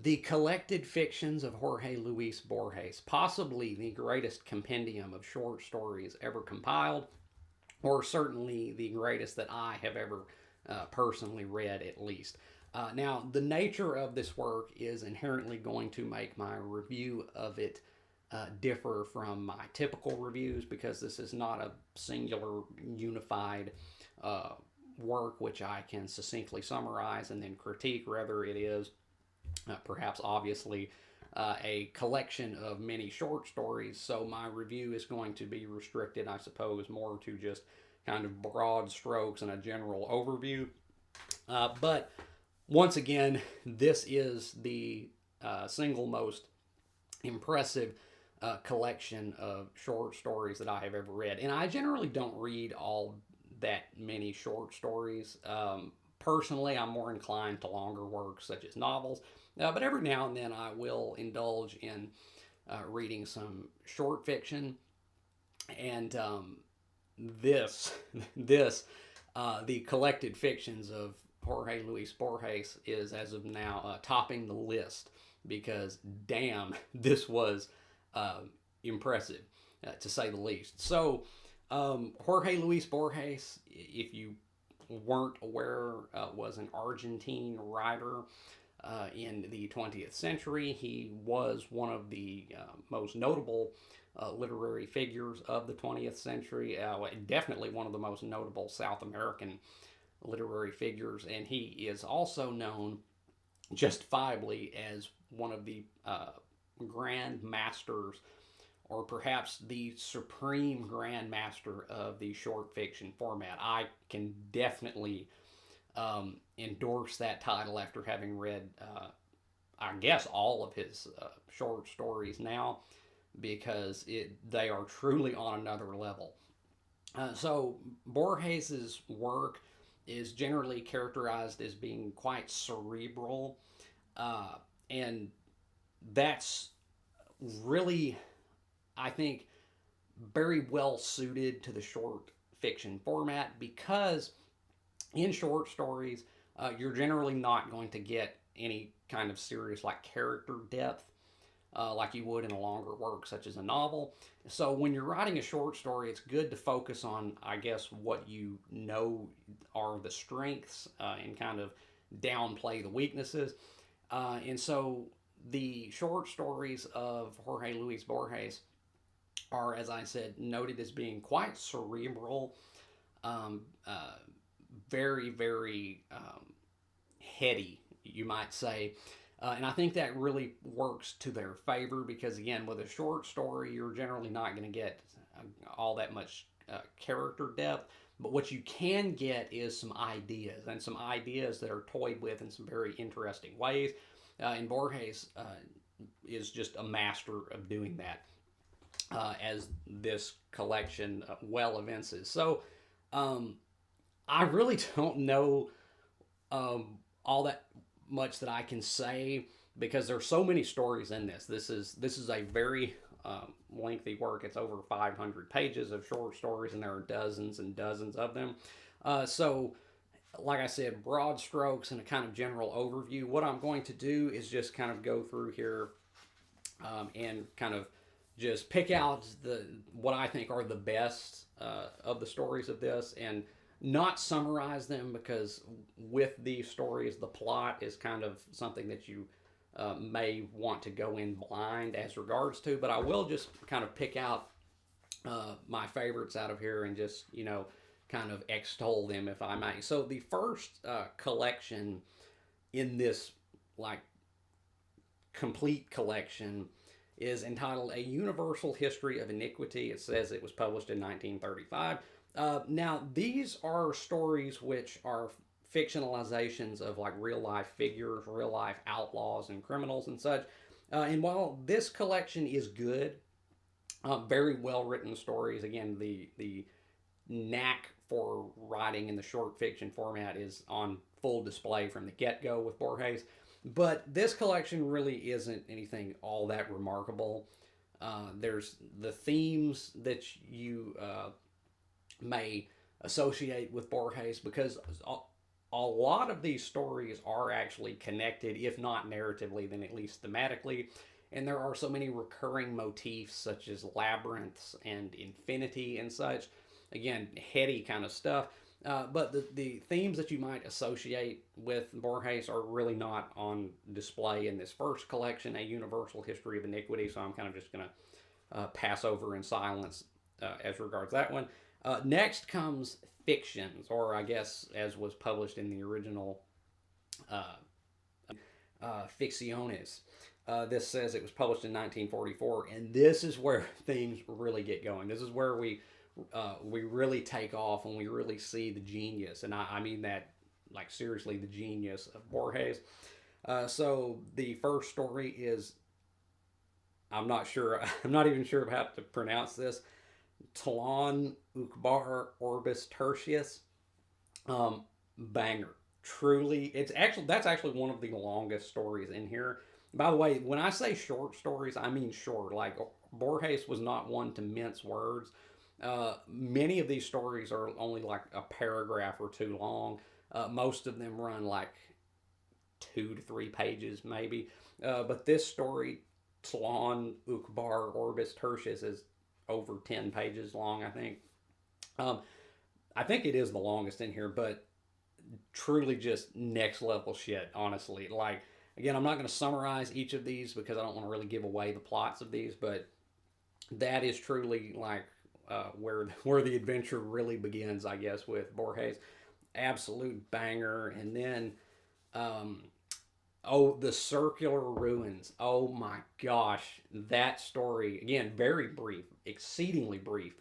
The collected fictions of Jorge Luis Borges, possibly the greatest compendium of short stories ever compiled, or certainly the greatest that I have ever personally read, at least. Now, the nature of this work is inherently going to make my review of it differ from my typical reviews because this is not a singular, unified uh, work which I can succinctly summarize and then critique. Rather, it is perhaps obviously a collection of many short stories. So my review is going to be restricted, I suppose, more to just kind of broad strokes and a general overview. But once again, this is the single most impressive collection of short stories that I have ever read. And I generally don't read all that many short stories. Personally, I'm more inclined to longer works such as novels, but every now and then I will indulge in reading some short fiction. And this, this, the collected fictions of Jorge Luis Borges is as of now topping the list because damn, this was uh, impressive to say the least. So, Jorge Luis Borges, if you weren't aware, was an Argentine writer in the 20th century. He was one of the most notable literary figures of the 20th century, definitely one of the most notable South American literary figures, and he is also known justifiably as one of the grand masters, or perhaps the supreme grand master of the short fiction format. I can definitely endorse that title after having read, I guess, all of his short stories now, because they are truly on another level. So Borges's work is generally characterized as being quite cerebral, uh, and that's really, I think, very well suited to the short fiction format because in short stories, you're generally not going to get any kind of serious like character depth like you would in a longer work such as a novel. So when you're writing a short story, it's good to focus on, I guess, what you know are the strengths and kind of downplay the weaknesses. And so the short stories of Jorge Luis Borges are, as I said, noted as being quite cerebral, um, very, very heady, you might say. And I think that really works to their favor because, again, with a short story, you're generally not going to get all that much character depth. But what you can get is some ideas, and some ideas that are toyed with in some very interesting ways. And Borges is just a master of doing that, as this collection well evinces. So um, I really don't know all that much that I can say because there's so many stories in this. This is a very lengthy work. It's over 500 pages of short stories, and there are dozens and dozens of them. So, like I said, broad strokes and a kind of general overview. What I'm going to do is just kind of go through here and kind of just pick out the what I think are the best of the stories of this and not summarize them because with these stories the plot is kind of something that you may want to go in blind as regards to, but I will just kind of pick out my favorites out of here and just kind of extol them if I may. So the first collection in this like complete collection is entitled A Universal History of Iniquity. It says it was published in 1935. Now, these are stories which are fictionalizations of like real life figures, real life outlaws and criminals and such. And while this collection is good, very well written stories, again, the knack for writing in the short fiction format is on full display from the get go with Borges. But this collection really isn't anything all that remarkable. There's the themes that you may associate with Borges because a lot of these stories are actually connected, if not narratively, then at least thematically. And there are so many recurring motifs, such as labyrinths and infinity and such. Again, heady kind of stuff. But the themes that you might associate with Borges are really not on display in this first collection, A Universal History of Iniquity. So I'm kind of just going to pass over in silence as regards that one. Next comes fictions, or I guess as was published in the original uh, Ficciones. This says it was published in 1944, and this is where things really get going. This is where we really take off and we really see the genius, and I mean that like seriously, the genius of Borges. So the first story is, I'm not sure, I'm not even sure how to pronounce this. Talon Ukbar Orbis Tertius. Banger. Truly, it's actually that's actually one of the longest stories in here. By the way, when I say short stories, I mean short. Like Borges was not one to mince words. Many of these stories are only like a paragraph or two long. Most of them run like 2 to 3 pages, maybe. But this story, Tlon Ukbar Orbis Tertius, is over 10 pages long, I think. Um, I think it is the longest in here, but truly just next level shit, honestly. Like, again, I'm not going to summarize each of these because I don't want to really give away the plots of these, but that is truly like where the adventure really begins, I guess, with Borges. Absolute banger. And then, um, oh, the circular ruins. Oh my gosh, that story again, very brief, exceedingly brief,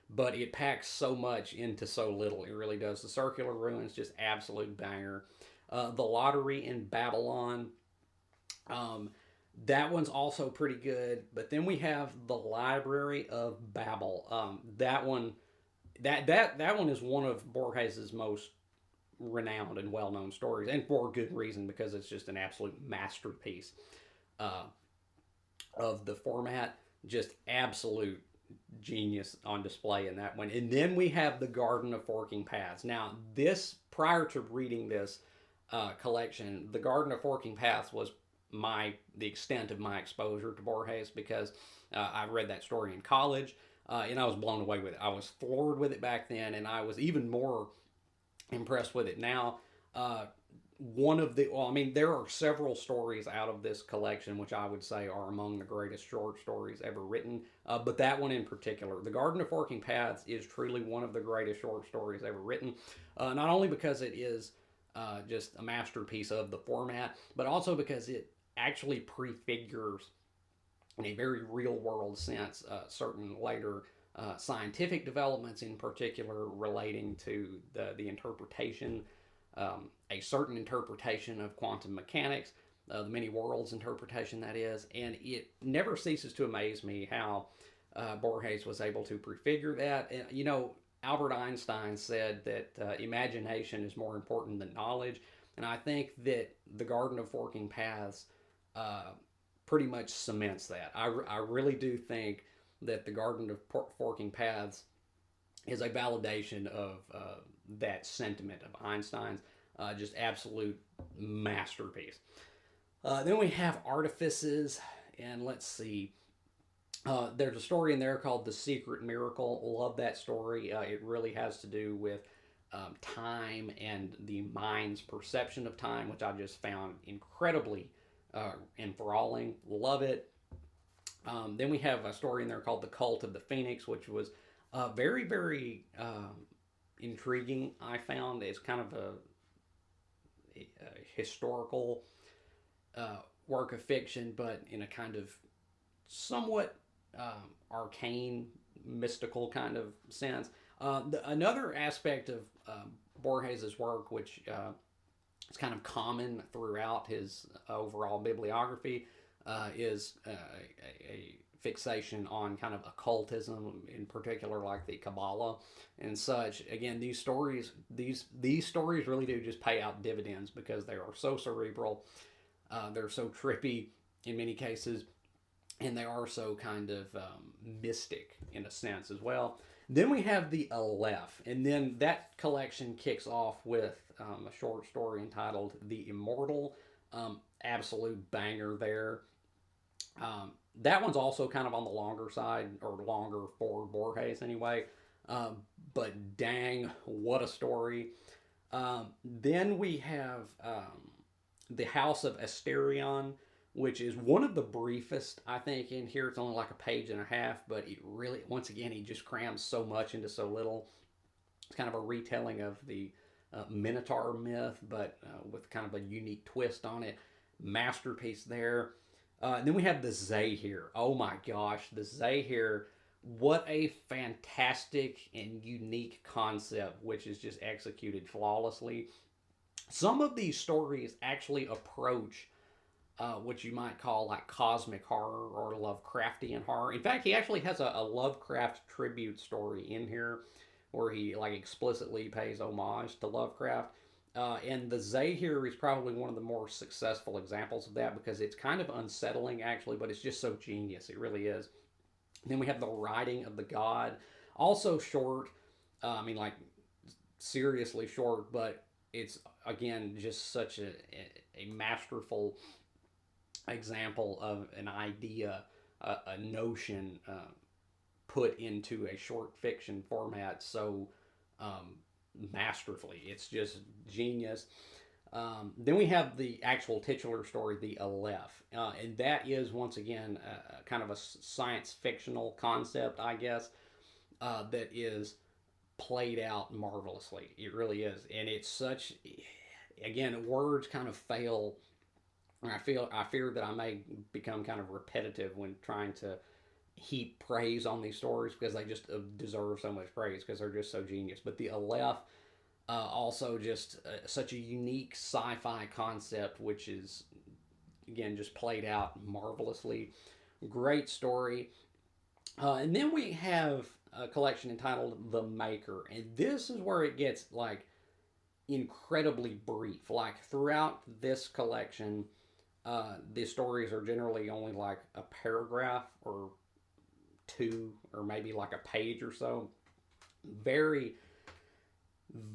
but it packs so much into so little. It really does. The circular ruins, just absolute banger. The lottery in Babylon. Um, that one's also pretty good. But then we have the Library of Babel. That one, that one is one of Borges's most renowned and well-known stories, and for good reason because it's just an absolute masterpiece uh, of the format. Just absolute genius on display in that one. And then we have the Garden of Forking Paths. Now, this prior to reading this collection, the Garden of Forking Paths was the extent of my exposure to Borges because I read that story in college and I was blown away with it. I was floored with it back then, and I was even more impressed with it now. One of the, well, I mean, there are several stories out of this collection which I would say are among the greatest short stories ever written. But that one in particular, The Garden of Forking Paths, is truly one of the greatest short stories ever written. Not only because it is just a masterpiece of the format, but also because it actually prefigures, in a very real world sense, certain later scientific developments, in particular relating to the interpretation, a certain interpretation of quantum mechanics, the many worlds interpretation, that is. And it never ceases to amaze me how Borges was able to prefigure that. And, you know, Albert Einstein said that imagination is more important than knowledge. And I think that The Garden of Forking Paths uh, pretty much cements that. I really do think that The Garden of Forking Paths is a validation of that sentiment of Einstein's. Just absolute masterpiece. Then we have Artifices, and let's see. There's a story in there called The Secret Miracle. Love that story. It really has to do with time and the mind's perception of time, which I just found incredibly enthralling. Love it. Then we have a story in there called The Cult of the Phoenix, which was very, very intriguing. I found it's kind of a historical work of fiction, but in a kind of somewhat arcane, mystical kind of sense. Another aspect of Borges's work, which is kind of common throughout his overall bibliography, is a fixation on kind of occultism, in particular, like the Kabbalah and such. Again, these stories really do just pay out dividends because they are so cerebral, they're so trippy in many cases, and they are so kind of mystic in a sense as well. Then we have the Aleph, and then that collection kicks off with a short story entitled "The Immortal." Absolute banger there. That one's also kind of on the longer side, or longer for Borges anyway. Um, but dang, what a story! Then we have the House of Asterion, which is one of the briefest, I think, in here. It's only like a page and a half, but it really, once again, he just crams so much into so little. It's kind of a retelling of the Minotaur myth, but with kind of a unique twist on it. Masterpiece there. And then we have the Zahir. Oh my gosh, the Zahir. What a fantastic and unique concept, which is just executed flawlessly. Some of these stories actually approach what you might call like cosmic horror or Lovecraftian horror. In fact, he actually has a Lovecraft tribute story in here where he like explicitly pays homage to Lovecraft. And the Zahir is probably one of the more successful examples of that because it's kind of unsettling actually, but it's just so genius. It really is. Then we have the Writing of the God, also short. I mean, like seriously short, but it's again just such a masterful example of an idea, a notion put into a short fiction format so um, masterfully. It's just genius. Then we have the actual titular story, the Aleph, and that is once again kind of a science fictional concept, I guess, that is played out marvelously. It really is, and it's such. Again, words kind of fail. I fear that I may become kind of repetitive when trying to heap praise on these stories because they just deserve so much praise because they're just so genius. But the Aleph, also just such a unique sci-fi concept, which is again just played out marvelously. Great story. And then we have a collection entitled The Maker, and this is where it gets like incredibly brief. Like throughout this collection, the stories are generally only like a paragraph or two, or maybe like a page or so. Very,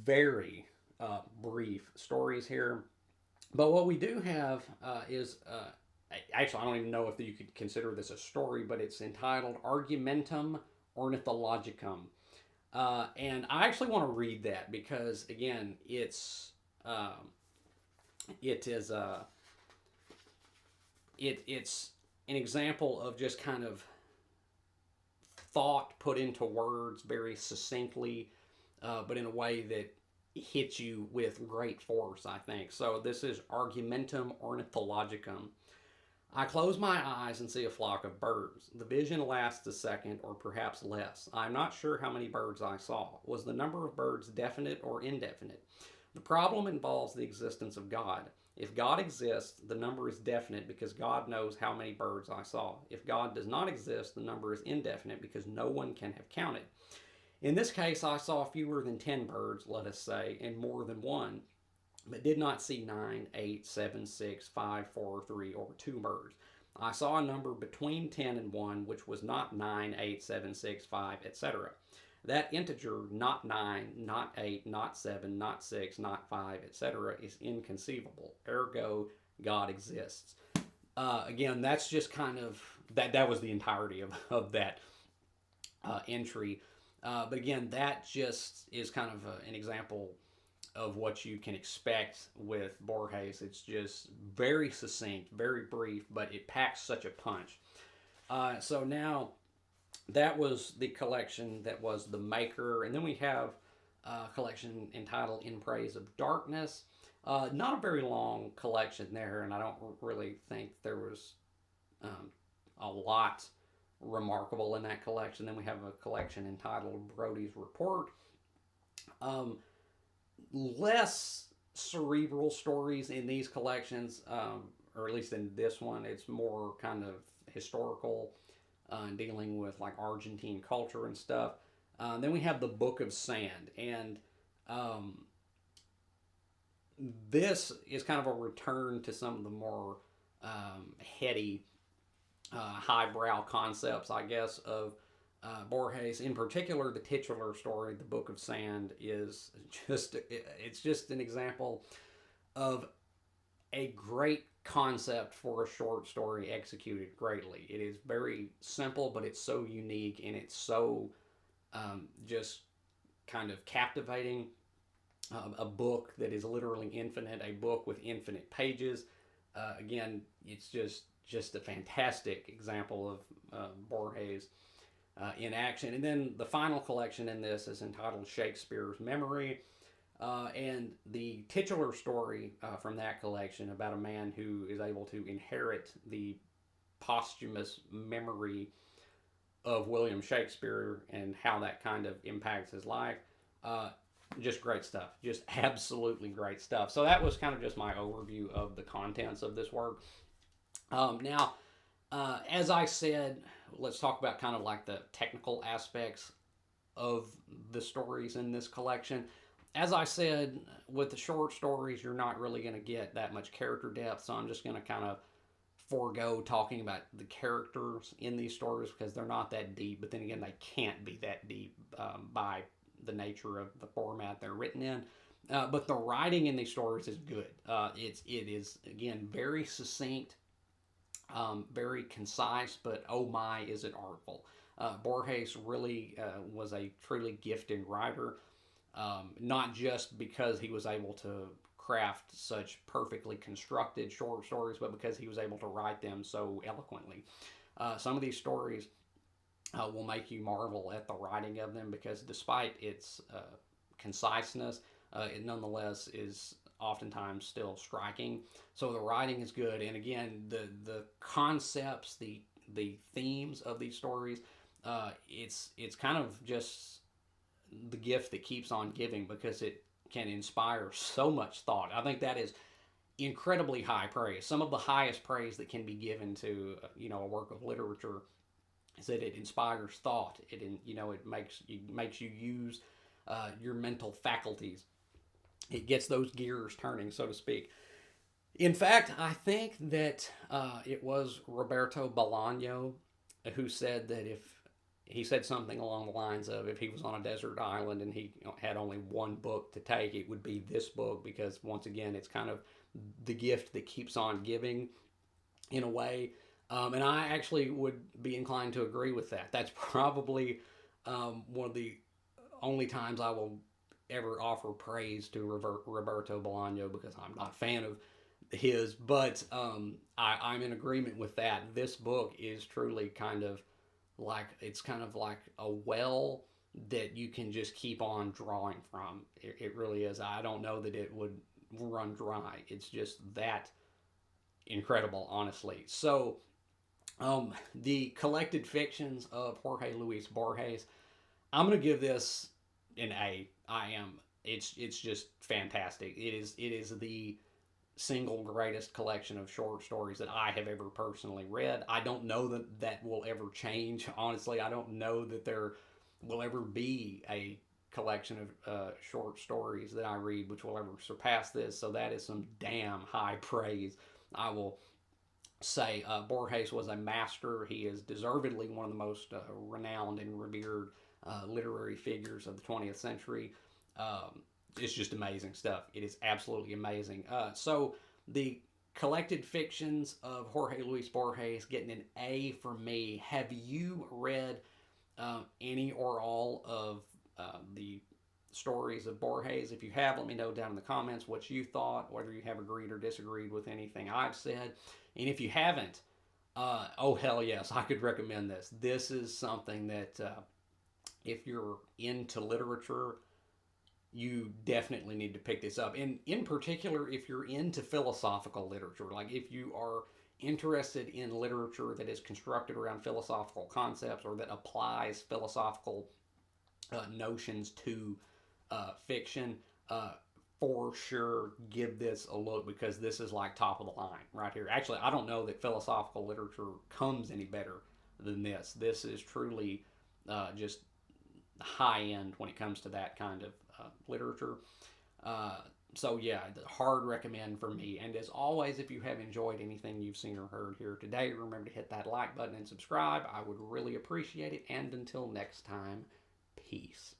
very brief stories here. But what we do have is actually, I don't even know if you could consider this a story, but it's entitled Argumentum Ornithologicum. And I actually want to read that because, again, it is it's an example of just kind of thought put into words very succinctly, but in a way that hits you with great force, I think. So this is Argumentum Ornithologicum. I close my eyes and see a flock of birds. The vision lasts a second or perhaps less. I am not sure how many birds I saw. Was the number of birds definite or indefinite? The problem involves the existence of God. If God exists, the number is definite because God knows how many birds I saw. If God does not exist, the number is indefinite because no one can have counted. In this case, I saw fewer than 10 birds, let us say, and more than one, but did not see 9, 8, 7, 6, 5, 4, 3, or 2 birds. I saw a number between 10 and 1, which was not 9, 8, 7, 6, 5, etc. That integer, not 9, not 8, not 7, not 6, not 5, etc., is inconceivable. Ergo, God exists. Again, that's just kind of, that was the entirety of that entry. But again, that just is kind of an example of what you can expect with Borges. It's just very succinct, very brief, but it packs such a punch. So now that was the collection that was The Maker. And then we have a collection entitled In Praise of Darkness. Not a very long collection there, and I don't really think there was a lot remarkable in that collection. Then we have a collection entitled Brody's Report. Less cerebral stories in these collections, or at least in this one. It's more kind of historical, dealing with like Argentine culture and stuff. Then we have the Book of Sand, and this is kind of a return to some of the more heady, highbrow concepts, I guess, of Borges, in particular, the titular story, The Book of Sand, is it's just an example of a great concept for a short story executed greatly. It is very simple, but it's so unique and it's so just kind of captivating. A book that is literally infinite, a book with infinite pages. Again, it's just a fantastic example of Borges in action. And then the final collection in this is entitled Shakespeare's Memory. And the titular story from that collection about a man who is able to inherit the posthumous memory of William Shakespeare and how that kind of impacts his life. Just great stuff. Just absolutely great stuff. So that was kind of just my overview of the contents of this work. Now, as I said, let's talk about kind of like the technical aspects of the stories in this collection. As I said, with the short stories, you're not really going to get that much character depth, so I'm just going to kind of forego talking about the characters in these stories because they're not that deep. But then again, they can't be that deep by the nature of the format they're written in. But the writing in these stories is good. It is again very succinct, very concise, but oh my, is it artful. Borges really was a truly gifted writer, not just because he was able to craft such perfectly constructed short stories, but because he was able to write them so eloquently. Some of these stories will make you marvel at the writing of them because despite its conciseness, it nonetheless is oftentimes still striking. So the writing is good, and again, the concepts, the themes of these stories, it's kind of just the gift that keeps on giving because it can inspire so much thought. I think that is incredibly high praise. Some of the highest praise that can be given to a work of literature is that it inspires thought. It makes you use your mental faculties. It gets those gears turning, so to speak. In fact, I think that it was Roberto Bolaño who said that if he said something along the lines of if he was on a desert island and he had only one book to take, it would be this book because once again, it's kind of the gift that keeps on giving in a way. And I actually would be inclined to agree with that. That's probably one of the only times I will ever offer praise to Roberto Bolaño because I'm not a fan of his, but I'm in agreement with that. This book is truly kind of like a well that you can just keep on drawing from. It really is. I don't know that it would run dry. It's just that incredible, honestly. So, the collected fictions of Jorge Luis Borges, I'm gonna give this an A. I am. It's just fantastic. It is the single greatest collection of short stories that I have ever personally read. I don't know that that will ever change. Honestly, I don't know that there will ever be a collection of short stories that I read which will ever surpass this. So that is some damn high praise. I will say Borges was a master. He is deservedly one of the most renowned and revered literary figures of the 20th century. It's just amazing stuff. It is absolutely amazing. So the collected fictions of Jorge Luis Borges getting an A from me. Have you read any or all of the stories of Borges? If you have, let me know down in the comments what you thought, whether you have agreed or disagreed with anything I've said. And if you haven't, oh hell yes, I could recommend this. This is something that if you're into literature, you definitely need to pick this up. And in particular, if you're into philosophical literature, like if you are interested in literature that is constructed around philosophical concepts or that applies philosophical notions to fiction, for sure give this a look because this is like top of the line right here. Actually, I don't know that philosophical literature comes any better than this. This is truly just high end when it comes to that kind of literature. So yeah, hard recommend for me. And as always, if you have enjoyed anything you've seen or heard here today, remember to hit that like button and subscribe. I would really appreciate it. And until next time, peace.